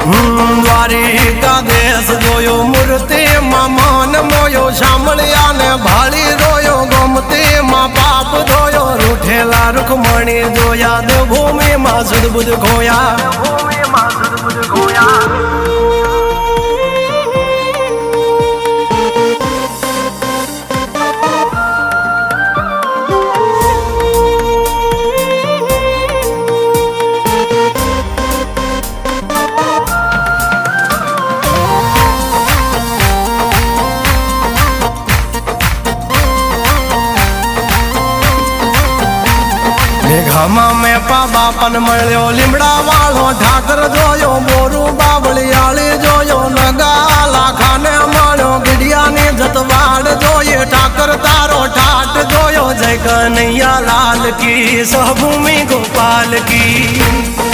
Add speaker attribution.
Speaker 1: દ્વારિકા દેશ જોયો મૂર્તિ માં મન મોયો સાંભળ્યા ને ભાળી રોયો ગમતી માં પાપ ધોયો રૂઠેલા રૂખમણી જોયા દેવભૂમિ માં સુદબુદ ખોયા ઘામાં મેં બાપન મળ્યો લીમડા વાળો ઠાકર જોયો બોરું બાવળિયાળી જોયો નગા લાખાને મળ્યો ગીડિયાની જતવાડ જોઈએ ઠાકર તારો ઠાટ જોયો જય કનૈયા લાલ કી સહભૂમિ ગોપાલ કી